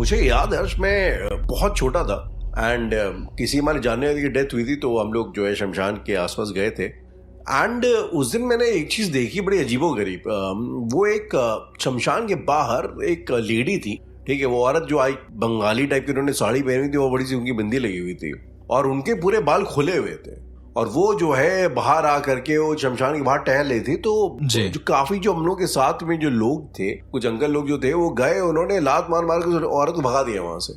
मुझे याद है मैं बहुत छोटा था एंड किसी हमारे जानने वाले की डेथ हुई थी, तो हम लोग जो है शमशान के आसपास गए थे एंड उस दिन मैंने एक चीज देखी बड़ी अजीबोगरीब। वो एक शमशान के बाहर एक लेडी थी, ठीक है, वो औरत जो आई बंगाली टाइप की, उन्होंने साड़ी पहनी हुई थी, वो बड़ी सी उनकी बिंदी लगी हुई थी और उनके पूरे बाल खुले हुए थे और वो जो है बाहर आ करके वो शमशान के बाहर टहल रही थी। तो जो काफी जो हम लोग के साथ में जो लोग थे, कुछ अंकल लोग जो थे, वो गए, उन्होंने लात मार मार के औरत को भगा दिया वहां से।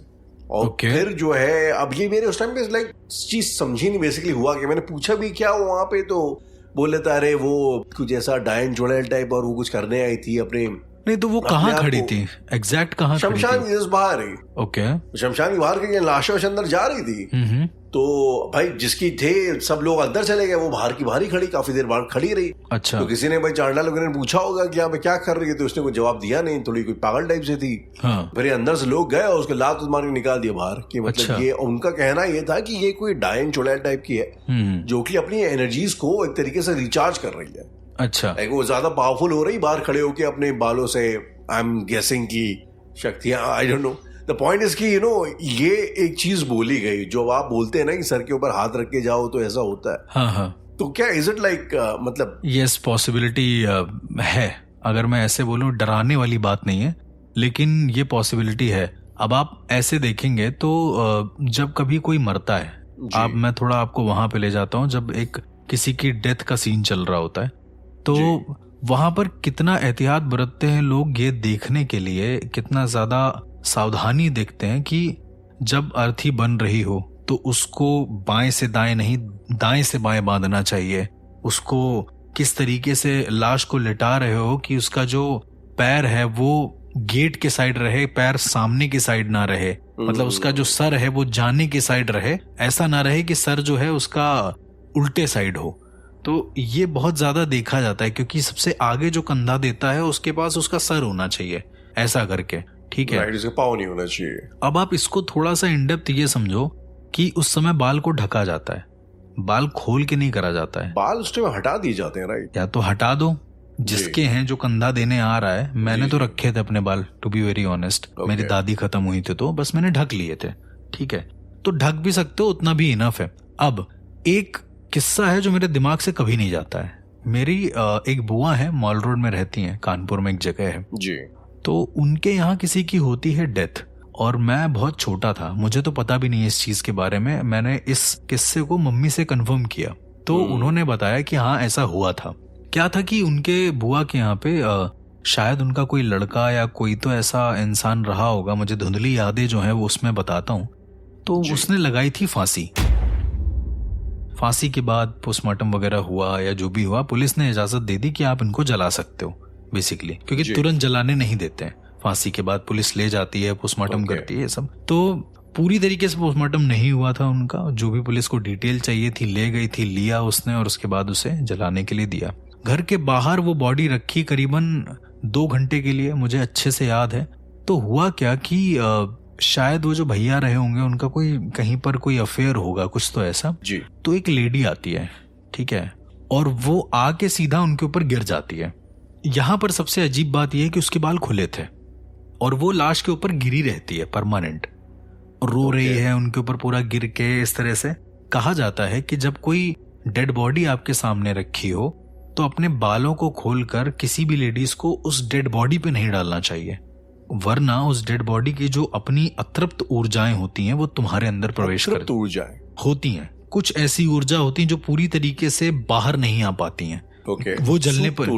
और फिर जो है अब ये मेरे उस टाइम पे लाइक चीज समझी नहीं बेसिकली हुआ कि मैंने पूछा भी क्या वहां पे, तो बोले था अरे वो कुछ ऐसा डायन चुड़ैल टाइप और वो कुछ करने आई थी अपने। नहीं तो वो कहाँ खड़ी थी एग्जैक्ट? कहाँ? शमशान की बाहर ही। ओके, शमशान की बाहर की लाशें अंदर जा रही थी। तो भाई जिसकी थे सब लोग अंदर चले गए, वो बाहर की बाहर ही खड़ी, काफी देर बाहर खड़ी रही। अच्छा। तो किसी ने भाई चांडा लोगों ने पूछा होगा कि यहाँ पे क्या कर रही है, तो उसने कोई जवाब दिया नहीं, थोड़ी कोई पागल टाइप से थी। हाँ। फिर अंदर से लोग गए और उसके लात मार के निकाल दिया बाहर कि मतलब अच्छा। ये उनका कहना ये था कि ये कोई डायन चुड़ैल टाइप की है जो कि अपनी एनर्जीज को एक तरीके से रिचार्ज कर रही है। अच्छा। वो ज्यादा पावरफुल हो रही बाहर खड़े होके अपने बालों से, आई एम गेसिंग की शक्तियां, I don't know. The point is कि ये एक चीज बोली गई जो आप बोलते हैं ना कि सर के ऊपर हाथ रख के जाओ तो ऐसा होता है। हाँ हाँ। तो क्या इज इट लाइक मतलब यस पॉसिबिलिटी है, अगर मैं ऐसे बोलूं डराने वाली बात नहीं है लेकिन ये पॉसिबिलिटी है। अब आप ऐसे देखेंगे तो जब कभी कोई मरता है, आप मैं थोड़ा आपको वहां पे ले जाता हूँ, जब एक किसी की डेथ का सीन चल रहा होता है तो वहां पर कितना एहतियात बरतते हैं लोग ये देखने के लिए, कितना ज्यादा सावधानी देखते हैं कि जब अर्थी बन रही हो तो उसको बाएं से दाएं नहीं, दाएं से बाएं बांधना चाहिए। उसको किस तरीके से लाश को लिटा रहे हो कि उसका जो पैर है वो गेट के साइड रहे, पैर सामने की साइड ना रहे, मतलब उसका जो सर है वो जाने की साइड रहे, ऐसा ना रहे कि सर जो है उसका उल्टे साइड हो। तो ये बहुत ज्यादा देखा जाता है क्योंकि सबसे आगे जो कंधा देता है उसके पास उसका सर होना चाहिए, ऐसा करके, ठीक है, इसका पाँव नहीं होना चाहिए। अब आप इसको थोड़ा सा इन डेप्थ ये समझो कि उस समय बाल को ढका जाता है, बाल खोल के नहीं करा जाता है, बाल उस टाइम हटा दिए जाते हैं, राइट? या तो हटा दो, जिसके हैं जो कंधा देने आ रहा है, मैंने तो रखे थे अपने बाल, टू बी वेरी ऑनेस्ट, मेरी दादी खत्म हुई थी तो बस मैंने ढक लिए थे, ठीक है, तो ढक भी सकते हो, उतना भी इनफ है। अब एक किस्सा है जो मेरे दिमाग से कभी नहीं जाता है। मेरी एक बुआ है, मॉल रोड में रहती हैं, कानपुर में एक जगह है जी, तो उनके यहाँ किसी की होती है डेथ और मैं बहुत छोटा था, मुझे तो पता भी नहीं है इस चीज के बारे में। मैंने इस किस्से को मम्मी से कंफर्म किया तो उन्होंने बताया कि हाँ ऐसा हुआ था। क्या था कि उनके बुआ के यहाँ पे शायद उनका कोई लड़का या कोई तो ऐसा इंसान रहा होगा, मुझे धुंधली यादें जो है वो उसमें बताता हूँ, तो उसने लगाई थी फांसी। फांसी के बाद पोस्टमार्टम वगैरह हुआ या जो भी हुआ, पुलिस ने इजाजत दे दी कि आप इनको जला सकते हो बेसिकली, क्योंकि तुरंत जलाने नहीं देते हैं। फांसी के बाद पुलिस ले जाती है, पोस्टमार्टम करती है सब। तो पूरी तरीके से पोस्टमार्टम नहीं हुआ था उनका, जो भी पुलिस को डिटेल चाहिए थी ले गई थी, लिया उसने और उसके बाद उसे जलाने के लिए दिया। घर के बाहर वो बॉडी रखी करीबन 2 घंटे के लिए, मुझे अच्छे से याद है। तो हुआ क्या कि शायद वो जो भैया रहे होंगे उनका कोई कहीं पर कोई अफेयर होगा, कुछ तो ऐसा जी। तो एक लेडी आती है, ठीक है, और वो आके सीधा उनके ऊपर गिर जाती है। यहाँ पर सबसे अजीब बात यह है कि उसके बाल खुले थे और वो लाश के ऊपर गिरी रहती है परमानेंट, रो रही है उनके ऊपर पूरा गिर के। इस तरह से कहा जाता है कि जब कोई डेड बॉडी आपके सामने रखी हो तो अपने बालों को खोलकर किसी भी लेडीज को उस डेड बॉडी पे नहीं डालना चाहिए, वरना उस डेड बॉडी की जो अपनी अतृप्त ऊर्जाएं होती हैं वो तुम्हारे अंदर प्रवेश करती ऊर्जाएं होती हैं। कुछ ऐसी ऊर्जा होती हैं जो पूरी तरीके से बाहर नहीं आ पाती हैं, वो जलने पर,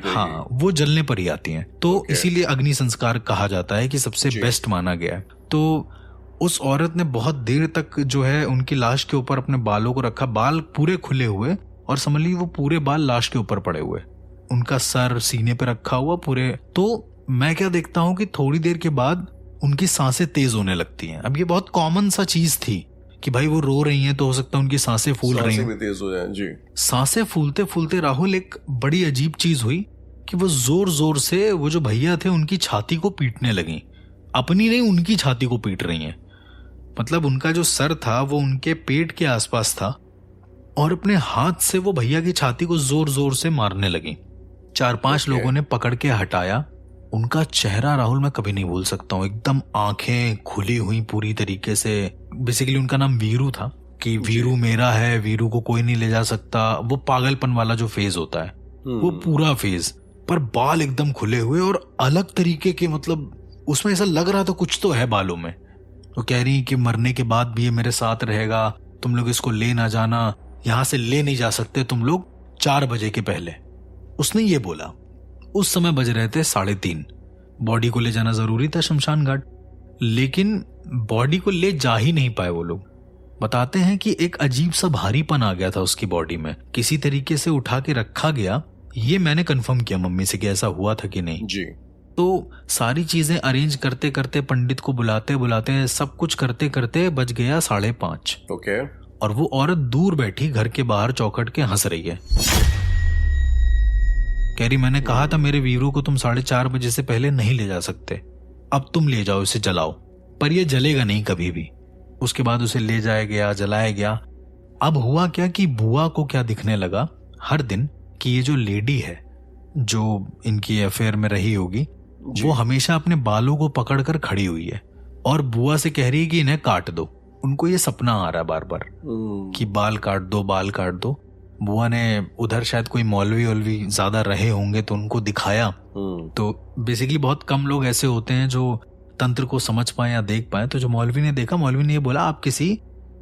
हाँ वो जलने पर ही आती हैं। तो इसीलिए अग्नि संस्कार कहा जाता है कि सबसे बेस्ट माना गया है। तो उस औरत ने बहुत देर तक जो है उनकी लाश के ऊपर अपने बालों को रखा, बाल पूरे खुले हुए और समझ लीजिए वो पूरे बाल लाश के ऊपर पड़े हुए, उनका सर सीने पे रखा हुआ पूरे। तो मैं क्या देखता हूँ कि थोड़ी देर के बाद उनकी सांसें तेज होने लगती हैं। अब ये बहुत कॉमन सा चीज थी कि भाई वो रो रही हैं तो हो सकता है उनकी सांसें फूल रही हैं, तेज हो जाए जी। सांसें फूलते फूलते राहुल एक बड़ी अजीब चीज हुई कि वो जोर जोर से वो जो भैया थे उनकी छाती को पीटने लगी, अपनी नहीं उनकी छाती को पीट रही हैं। मतलब उनका जो सर था वो उनके पेट के आसपास था और अपने हाथ से वो भैया की छाती को जोर जोर से मारने लगी। 4-5 लोगों ने पकड़ के हटाया, उनका चेहरा राहुल मैं कभी नहीं भूल सकता हूँ, एकदम आंखें खुली हुई पूरी तरीके से। बेसिकली उनका नाम वीरू था कि वीरू मेरा है, वीरू को कोई नहीं ले जा सकता, वो पागलपन वाला जो फेज होता है वो पूरा फेज, पर बाल एकदम खुले हुए और अलग तरीके के, मतलब उसमें ऐसा लग रहा था कुछ तो है बालों में। वो कह रही कि मरने के बाद भी ये मेरे साथ रहेगा, तुम लोग इसको ले ना जाना, यहां से ले नहीं जा सकते तुम लोग 4 बजे के पहले। उसने ये बोला। उस समय बज रहे थे 3:30। बॉडी को ले जाना जरूरी था शमशान घाट, लेकिन बॉडी को ले जा ही नहीं पाए वो लोग। बताते हैं कि एक अजीब सा भारीपन आ गया था उसकी बॉडी में, किसी तरीके से उठा के रखा गया। ये मैंने कंफर्म किया मम्मी से कि ऐसा हुआ था कि नहीं जी। तो सारी चीजें अरेंज करते करते, पंडित को बुलाते बुलाते, सब कुछ करते करते बज गया 5:30। ओके। और वो औरत दूर बैठी घर के बाहर चौखट के हंस रही है। कह रही मैंने कहा था मेरे वीरू को तुम 4:30 बजे से पहले नहीं ले जा सकते, अब तुम ले जाओ इसे, जलाओ। पर ये जलेगा नहीं कभी भी। उसके बाद उसे ले जाया गया, जलाया गया। अब हुआ क्या कि बुआ को क्या दिखने लगा हर दिन कि ये जो लेडी है जो इनकी अफेयर में रही होगी, वो हमेशा अपने बालों को पकड़कर खड़ी हुई है और बुआ से कह रही है कि इन्हें काट दो। उनको ये सपना आ रहा है बार बार कि बाल काट दो, बाल काट दो। बुआ ने उधर शायद कोई मौलवी ज्यादा रहे होंगे तो उनको दिखाया। तो बेसिकली बहुत कम लोग ऐसे होते हैं जो तंत्र को समझ पाए या देख पाए। तो जो मौलवी ने देखा, मौलवी ने ये बोला आप किसी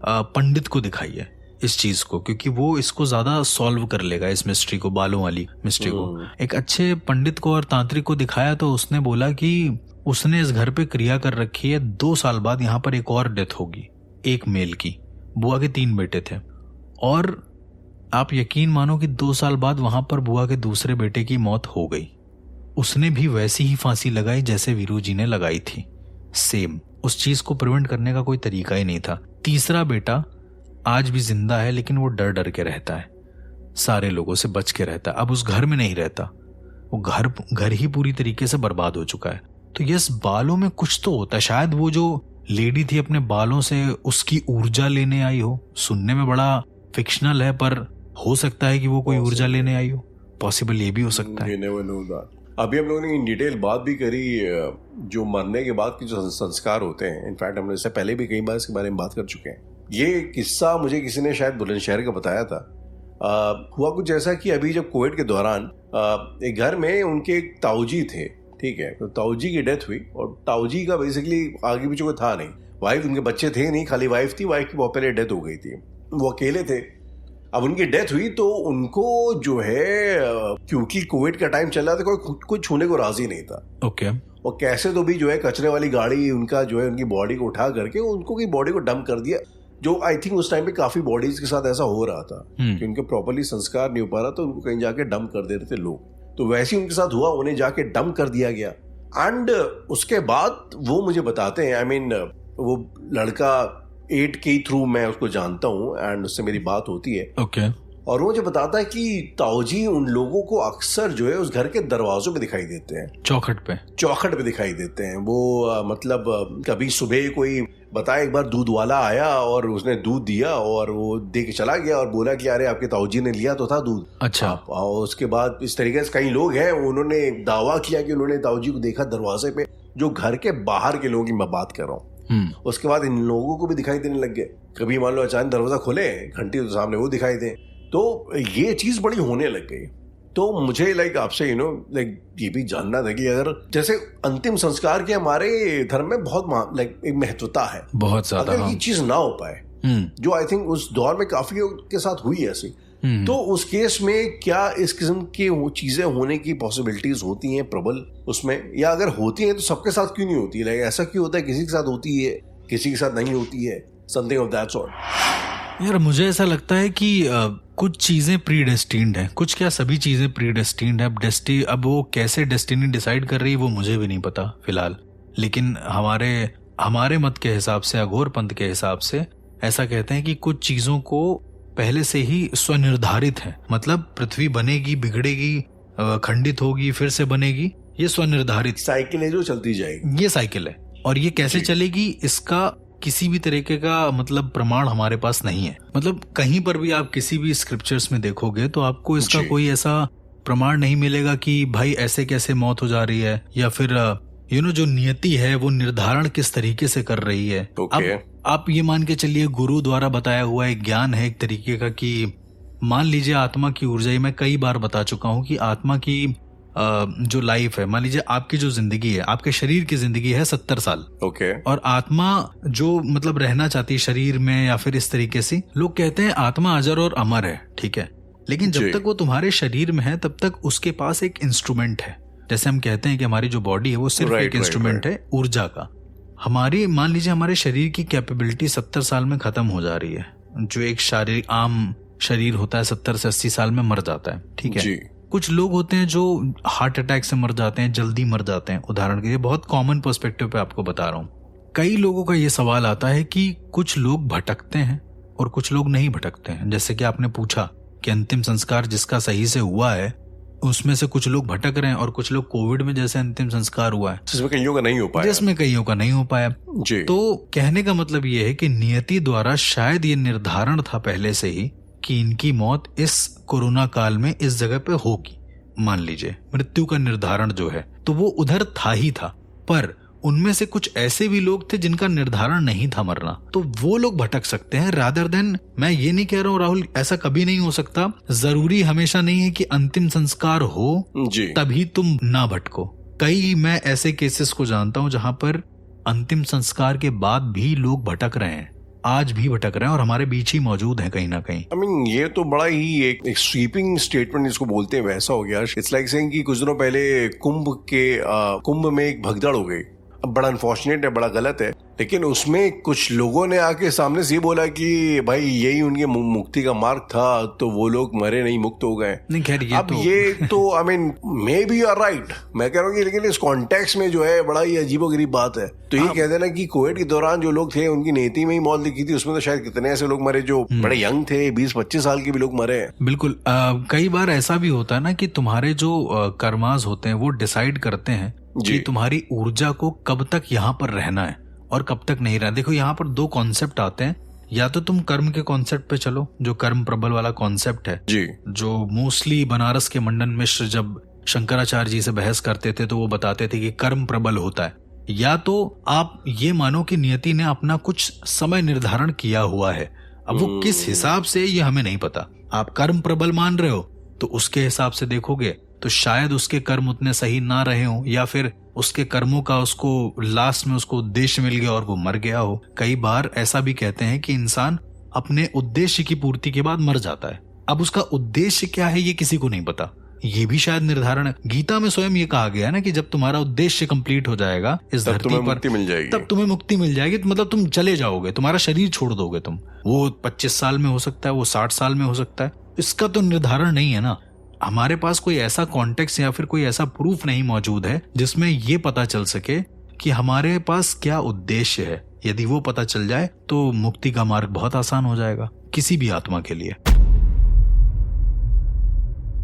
पंडित को दिखाइए इस चीज को, क्योंकि वो इसको ज्यादा सॉल्व कर लेगा, इस मिस्ट्री को, बालों वाली मिस्ट्री को। एक अच्छे पंडित को और तांत्रिक को दिखाया तो उसने बोला कि उसने इस घर पे क्रिया कर रखी है, 2 साल बाद यहाँ पर एक और डेथ होगी, एक मेल की। बुआ के 3 बेटे थे और आप यकीन मानो कि 2 साल बाद वहां पर बुआ के दूसरे बेटे की मौत हो गई। उसने भी वैसी ही फांसी लगाई जैसे वीरू जी ने लगाई थी, सेम। उस चीज को प्रिवेंट करने का कोई तरीका ही नहीं था। तीसरा बेटा आज भी जिंदा है, लेकिन वो डर डर के रहता है, सारे लोगों से बच के रहता है। अब उस घर में नहीं रहता, वो घर ही पूरी तरीके से बर्बाद हो चुका है। तो यस, बालों में कुछ तो होता है। शायद वो जो लेडी थी अपने बालों से उसकी ऊर्जा लेने आई हो। सुनने में बड़ा फिक्शनल है, पर हो सकता है कि वो कोई ऊर्जा लेने आई हो। पॉसिबल ये भी हो सकता है। अभी हम लोगों ने इन डिटेल बात भी करी जो मरने के बाद के जो संस्कार होते हैं। इनफैक्ट हमने इससे पहले भी कई बार इसके बारे में बात कर चुके हैं। ये किस्सा मुझे किसी ने शायद बुलंदशहर का बताया था। हुआ कुछ ऐसा कि अभी जब कोविड के दौरान एक घर में उनके एक ताऊजी थे, ठीक है। तो ताऊजी की डेथ हुई और ताऊजी का बेसिकली आगे पीछे कोई था नहीं। वाइफ, उनके बच्चे थे नहीं, खाली वाइफ थी। वाइफ की बहुत पहले डेथ हो गई थी, वो अकेले थे। अब उनकी डेथ हुई तो उनको जो है, क्योंकि कोविड का टाइम चल रहा था, कोई छूने को राजी नहीं था। ओके। और कैसे तो भी जो है कचरे वाली गाड़ी उनका जो है उनकी बॉडी को उठा करके उनको की बॉडी को डंप कर दिया। जो आई थिंक उस टाइम पे काफी बॉडीज के साथ ऐसा हो रहा था कि उनके प्रॉपर्ली संस्कार नहीं हो पा रहा, तो उनको कहीं जाके डंप कर दे रहे थे लोग। तो वैसे ही उनके साथ हुआ, उन्हें जाके डंप कर दिया गया। एंड उसके बाद वो मुझे बताते हैं, आई मीन वो लड़का 8 के थ्रू मैं उसको जानता हूँ एंड उससे मेरी बात होती है। ओके। और वो मुझे बताता है कि ताऊजी उन लोगों को अक्सर जो है उस घर के दरवाजों पे दिखाई देते हैं, चौखट पे दिखाई देते हैं। वो मतलब कभी सुबह कोई बताया एक बार दूध वाला आया और उसने दूध दिया और वो दे के चला गया और बोला कि अरे आपके ताऊजी ने लिया तो था दूध। अच्छा। और उसके बाद इस तरीके से कई लोग हैं, उन्होंने दावा किया कि उन्होंने ताऊजी को देखा दरवाजे पे, जो घर के बाहर के लोगों की मैं बात कर रहा हूँ। उसके बाद इन लोगों को भी दिखाई देने लग गए। कभी मान लो अचानक दरवाजा खोले, घंटी तो सामने वो दिखाई दे। तो ये चीज बड़ी होने लग गई। तो मुझे आपसे ये भी जानना था कि अगर जैसे अंतिम संस्कार के हमारे धर्म में बहुत एक महत्वता है, बहुत ज्यादा, अगर ये चीज ना हो पाए, जो आई थिंक उस दौर में काफी के साथ हुई ऐसी, तो उस केस में क्या इस किस्म की चीजें होने की पॉसिबिलिटीज होती हैं प्रबल उसमें, या अगर होती हैं तो सबके साथ क्यों नहीं होती है? ऐसा क्यों होता है किसी के साथ होती है, किसी के साथ नहीं होती है, समथिंग ऑफ दैट सॉर्ट? यार मुझे ऐसा लगता है कि कुछ चीजें प्रीडेस्टिन्ड है, कुछ क्या सभी चीजें प्रीडेस्टिन्ड है। अब वो कैसे डेस्टिनी डिसाइड कर रही है वो मुझे भी नहीं पता फिलहाल, लेकिन हमारे मत के हिसाब से, अघोर पंथ के हिसाब से ऐसा कहते हैं कि कुछ चीजों को पहले से ही स्वनिर्धारित है। मतलब पृथ्वी बनेगी, बिगड़ेगी, खंडित होगी, फिर से बनेगी, ये स्वनिर्धारित साइकिल है जो चलती जाएगी। ये साइकिल है, और ये कैसे चलेगी इसका किसी भी तरीके का मतलब प्रमाण हमारे पास नहीं है। मतलब कहीं पर भी आप किसी भी स्क्रिप्चर्स में देखोगे तो आपको इसका कोई ऐसा प्रमाण नहीं मिलेगा कि भाई ऐसे कैसे मौत हो जा रही है, या फिर जो नियति है वो निर्धारण किस तरीके से कर रही है। Okay. अब आप ये मान के चलिए गुरु द्वारा बताया हुआ एक ज्ञान है एक तरीके का कि मान लीजिए आत्मा की ऊर्जा, ये मैं कई बार बता चुका हूँ कि आत्मा की जो लाइफ है, मान लीजिए आपकी जो जिंदगी है, आपके शरीर की जिंदगी है 70 साल। Okay. और आत्मा जो मतलब रहना चाहती है शरीर में या फिर इस तरीके से, लोग कहते हैं आत्मा अजर और अमर है, ठीक है, लेकिन जब तक वो तुम्हारे शरीर में है तब तक उसके पास एक इंस्ट्रूमेंट है। जैसे हम कहते हैं कि हमारी जो बॉडी है वो सिर्फ एक इंस्ट्रूमेंट है ऊर्जा का। हमारी मान लीजिए हमारे शरीर की कैपेबिलिटी 70 साल में खत्म हो जा रही है। जो एक शारीरिक आम शरीर होता है 70 से 80 साल में मर जाता है, ठीक है। कुछ लोग होते हैं जो हार्ट अटैक से मर जाते हैं, जल्दी मर जाते हैं। उदाहरण के लिए बहुत कॉमन पर्सपेक्टिव पे आपको बता रहा हूँ। कई लोगों का ये सवाल आता है कि कुछ लोग भटकते हैं और कुछ लोग नहीं भटकते हैं। जैसे कि आपने पूछा कि अंतिम संस्कार जिसका सही से हुआ है उसमें से कुछ लोग भटक रहे हैं, और कुछ लोग कोविड में जैसे अंतिम संस्कार हुआ है जिसमें कईयों का नहीं हो पाया जी। तो कहने का मतलब ये है कि नियति द्वारा शायद ये निर्धारण था पहले से ही कि इनकी मौत इस कोरोना काल में इस जगह पे होगी। मान लीजिए मृत्यु का निर्धारण जो है तो वो उधर था ही था, पर उनमें से कुछ ऐसे भी लोग थे जिनका निर्धारण नहीं था मरना, तो वो लोग भटक सकते हैं। रादर देन, मैं ये नहीं कह रहा हूँ राहुल ऐसा कभी नहीं हो सकता, जरूरी हमेशा नहीं है कि अंतिम संस्कार हो जी तभी तुम ना भटको। कई मैं ऐसे केसेस को जानता हूँ जहां पर अंतिम संस्कार के बाद भी लोग भटक रहे हैं, आज भी भटक रहे हैं और हमारे बीच ही मौजूद हैं कहीं ना कहीं। I mean, ये तो बड़ा ही एक स्वीपिंग स्टेटमेंट जिसको बोलते हैं वैसा हो गया। इट्स लाइक सेइंग कि कुछ दिनों पहले कुंभ में एक भगदड़ हो गई। अब बड़ा अनफॉर्चुनेट है, बड़ा गलत है, लेकिन उसमें कुछ लोगों ने आके सामने से ये बोला कि भाई यही उनके मुक्ति का मार्ग था, तो वो लोग मरे नहीं, मुक्त हो गए। नहीं खैर ये तो I mean maybe you are right, मैं कह रहा हूँ, लेकिन इस कॉन्टेक्स्ट में जो है बड़ा ही अजीबोगरीब बात है। तो ये कहते हैं ना कि कोविड के दौरान जो लोग थे उनकी नियति में ही मौत लिखी थी, उसमें तो शायद कितने ऐसे लोग मरे जो बड़े यंग थे, 20-25 साल के भी लोग मरे हैं। बिल्कुल। कई बार ऐसा भी होता है ना कि तुम्हारे जो कर्मास होते हैं वो डिसाइड करते हैं कि तुम्हारी ऊर्जा को कब तक यहाँ पर रहना है और कब तक नहीं रहना। देखो यहाँ पर दो कॉन्सेप्ट आते हैं, या तो तुम कर्म के कॉन्सेप्ट पे चलो, जो कर्म प्रबल वाला कॉन्सेप्ट है जी, जो मोस्टली बनारस के मंडन मिश्र जब शंकराचार्य जी से बहस करते थे तो वो बताते थे कि कर्म प्रबल होता है। या तो आप ये मानो कि नियति ने अपना कुछ समय निर्धारण किया हुआ है, अब वो किस हिसाब से ये हमें नहीं पता। आप कर्म प्रबल मान रहे हो तो उसके हिसाब से देखोगे तो शायद उसके कर्म उतने सही ना रहे हो, या फिर उसके कर्मों का उसको लास्ट में उसको उद्देश्य मिल गया और वो मर गया हो। कई बार ऐसा भी कहते हैं कि इंसान अपने उद्देश्य की पूर्ति के बाद मर जाता है। अब उसका उद्देश्य क्या है ये किसी को नहीं पता, ये भी शायद निर्धारण है। गीता में स्वयं ये कहा गया है ना कि जब तुम्हारा उद्देश्य कंप्लीट हो जाएगा इस धरती पर, तब तुम्हें मुक्ति मिल जाएगी। मतलब तुम चले जाओगे, तुम्हारा शरीर छोड़ दोगे तुम। वो 25 साल में हो सकता है, वो 60 साल में हो सकता है, इसका तो निर्धारण नहीं है ना। हमारे पास कोई ऐसा कॉन्टेक्स्ट या फिर कोई ऐसा प्रूफ नहीं मौजूद है जिसमें ये पता चल सके कि हमारे पास क्या उद्देश्य है। यदि वो पता चल जाए तो मुक्ति का मार्ग बहुत आसान हो जाएगा किसी भी आत्मा के लिए।